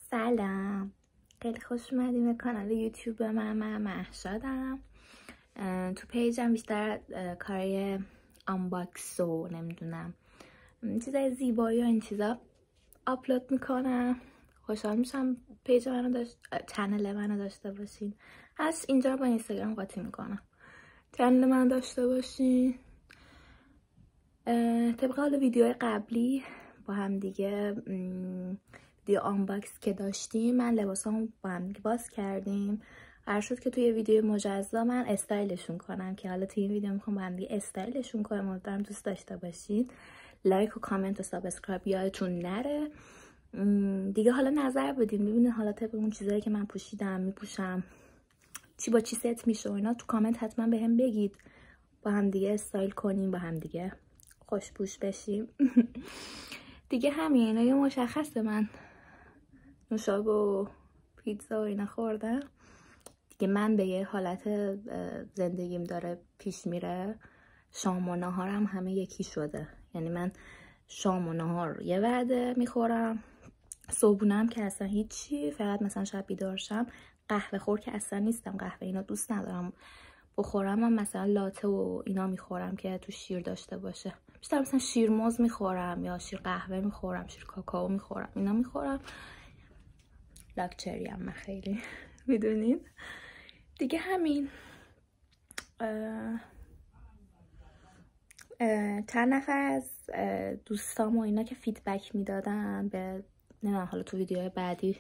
سلام، خیلی خوش اومدیم به کانال یوتیوب من مهشادم. تو پیجم بیشتر کارای آنباکس و نمیدونم چیزای زیبایی و این چیزا آپلود میکنم. خوشحال میشم پیج منو چنل منو داشته باشین. از اینجا با اینستاگرام قاطی میکنم. چنل من داشته باشین. طبق حال ویدیو قبلی با هم دیگه ویدیو آنباکس که داشتیم، من لباسامو با هم دیگه باز کردیم. قرار شد که توی ویدیو مجزا من استایلشون کنم که حالا توی این ویدیو میخوام با هم دیگه استایلشون کنم. امیدوارم دوست داشته باشین. لایک و کامنت و سابسکرایب یادتون نره دیگه. حالا نظر بدین ببینین حالا طبق اون چیزایی که من پوشیدم میپوشم چی با چی ست میشه و اینا تو کامنت حتما بهم بگید. با هم دیگه استایل کنیم، با هم دیگه خوشپوش بشیم. دیگه همین. یه مشخصه من نوشابه و پیتزا و اینا خوردم دیگه. من به یه حالت زندگیم داره پیش میره. شام و نهارم همه یکی شده. یعنی من شام و نهار یه وعده میخورم، صبحونم که اصلا هیچی، فقط مثلا شب بیدار شم قهوه خور که اصلا نیستم، قهوه اینا دوست ندارم بخورم. من مثلا لاته و اینا میخورم که تو شیر داشته باشه. بیشتر مثلا شیرموز میخورم یا شیر قهوه میخورم، شیر کاکائو میخورم، اینا میخورم. لاکچری هم من خیلی میدونین دیگه. همین. چند نفر از دوستام و اینا که فیدبک میدادن به نه حالا تو ویدیوهای بعدی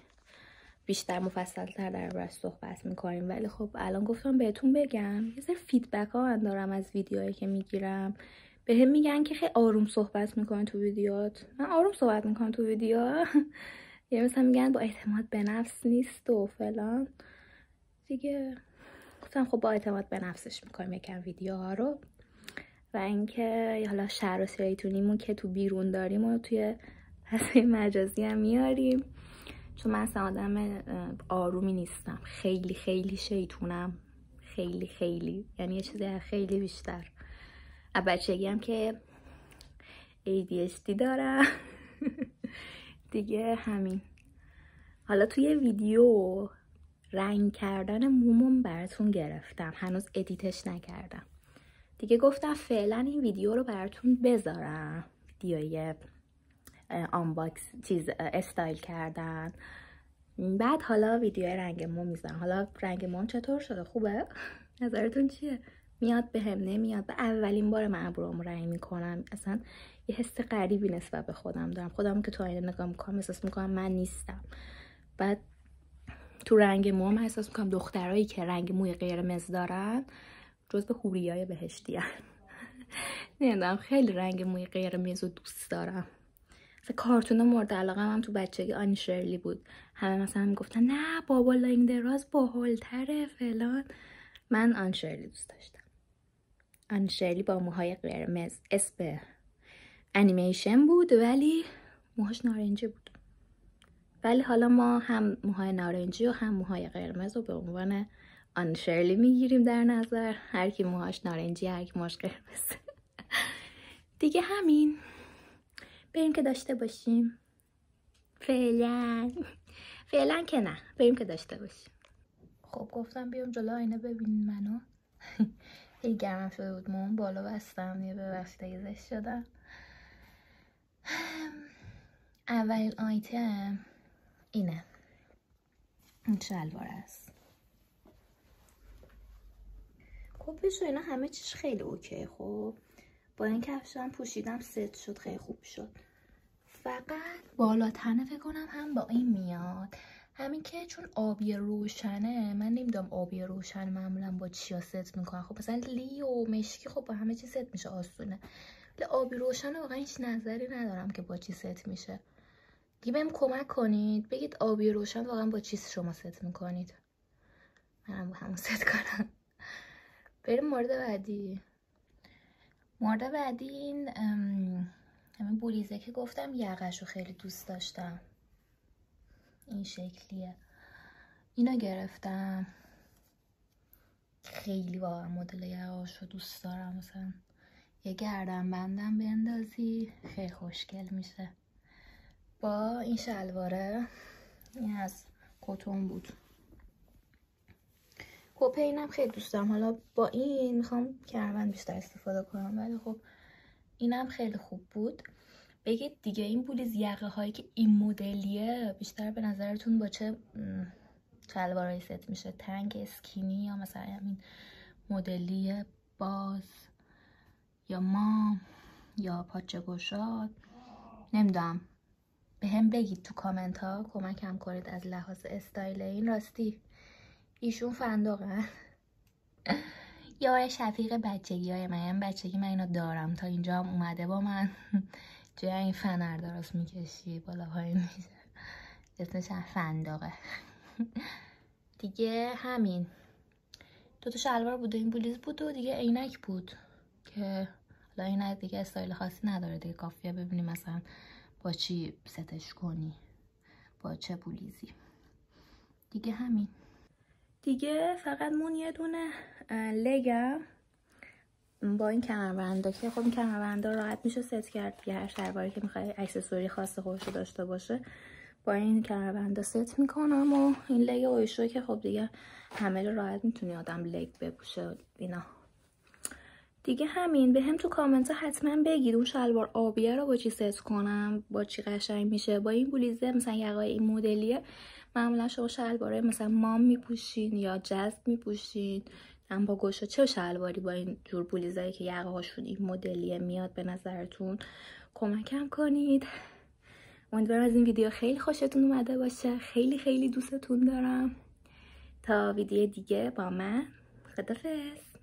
بیشتر مفصل‌تر دربارش صحبت میکنیم، ولی خب الان گفتم بهتون بگم. یه سری فیدبک ها من دارم از ویدیوهایی که میگیرم. بهم میگن که خیلی آروم صحبت میکنی تو ویدیوات. من آروم صحبت میکنم تو ویدیو. یا مثلا میگن با اعتماد به نفس نیست و فلان دیگه. گفتم خب با اعتماد به نفسش میکنیم یکم ویدیوها رو. و اینکه حالا شعر و شیطونیمون که تو بیرون داریم و توی فضای مجازی هم میاریم، چون من اصلا آدم آرومی نیستم. خیلی خیلی شیطونم، خیلی خیلی، یعنی یه چیزی خیلی بیشتر. از بچگی هم که ADHD دارم. دیگه همین. حالا توی ویدیو رنگ کردن مومم براتون گرفتم، هنوز ادیتش نکردم دیگه. گفتم فعلا این ویدیو رو براتون بذارم، ویدیوی آنباکس چیز استایل کردن. بعد حالا ویدیو رنگ موم میزنم. حالا رنگ موم چطور شده؟ خوبه؟ نظرتون چیه؟ میاد بهم نمیاد؟ به اولین بار من ابروامو رنگ میکنم. اصلا یه حس غریبی نسبت به خودم دارم. خودم که تو آینه نگاه میکنم احساس میکنم من نیستم. بعد تو رنگ موم احساس میکنم دخترایی که رنگ موی قرمز دارن جزو حوریای بهشتی هن. نمیدونم، خیلی رنگ موی قرمز رو دوست دارم. کارتون مورد علاقه هم تو بچگی آنی شرلی بود. همه مثلا میگفتن نه بابا لاین دراز باحال‌تره فلان. من آن شرلی دوست داشتم. آن شرلی با موهای قرمز، اسم انیمیشن بود ولی موهاش نارنجی بود. ولی حالا ما هم موهای نارنجی و هم موهای قرمز رو به عنوان آن شرلی میگیریم در نظر. هر کی موهاش نارنجی، هر کی موهاش قرمز. دیگه همین. بریم که داشته باشیم. فعلا که نه، بریم که داشته باشیم. خب گفتم بیام جلو آینه ببینین منو. خیلی گرم شده بود موم، بالا بستم یه به بستگی زشت شدم. اولین آیتم اینه، این شلوار است. کپش و اینا همه چیش خیلی اوکی. خب با این کفشم پوشیدم ست شد، خیلی خوب شد. فقط بالا تنه فکر کنم هم با این میاد. همین که چون آبی روشنه، من نمیدونم آبی روشن معمولا با چیا ست میکنن. خب مثلا لی و مشکی خب با همه چی ست میشه آسونه، ولی آبی روشن واقعا هیچ نظری ندارم که با چی ست میشه. دیگه بهم کمک کنید بگید آبی روشن واقعا با چی شما ست میکنید، منم با همون ست کنم. بریم مورد بعدی. مورد بعدی این همین بولیزه که گفتم یقش رو خیلی دوست داشتم. این شکلیه. اینو گرفتم. خیلی واقعا مدل یقاش رو دوست دارم. مثلا یه گردن بندم بندازی خیلی خوشگل میشه با این شلواره. این از کتون بود. کپه اینم خیلی دوست دارم. حالا با این میخوام کمربند بیشتر استفاده کنم، ولی خب اینم خیلی خوب بود. بگید دیگه این بولیز یقه هایی که این مدلیه بیشتر به نظرتون با چه شلوارایی ست میشه؟ تنگ اسکینی یا مثلا همین مدلی باز یا مام یا پاچه گشاد؟ نمیدونم، به هم بگید تو کامنت ها، کمکم کنید از لحاظ استایل. این راستی ایشون فندقه یا شفیق بچگی های من، بچگی من اینو دارم، تا اینجا هم اومده با من جای این فنر درست میکشی بالا پایین میشه، اسمش فندقه. دیگه همین 2 تا شلوار بود و این بولیز بود و دیگه عینک بود که حالا عینک دیگه استایل خاصی نداره دیگه، کافیه ببینی مثلا با چی ستش کنی، با چه بولیزی. دیگه همین دیگه. فقط مون یه دونه لگم با این کمربنده که خب این کمربنده راحت میشه ست کرد دیگه، هر شلواری که میخوای اکسسوری خاص خودشو داشته باشه با این کمربنده ست میکنم. و این لگ اویشو که خب دیگه همه رو راحت میتونی آدم لگ بپوشه اینا. دیگه همین. به هم تو کامنت ها حتما بگید اون شلوار آبیه رو با چی ست کنم، با چی قشنگ میشه. با این بولیزه مثلا یقای این مدلیه معمولا شما شلواره مثلا مام میپوشین یا جست میپوشین، هم با گوشا چه شلواری با این جور بولیزایی که یقه هاشون این مدلیه میاد به نظرتون؟ کمکم کنید. امیدوارم از این ویدیو خیلی خوشتون اومده باشه. خیلی خیلی دوستتون دارم. تا ویدیو دیگه با من، خدافظ.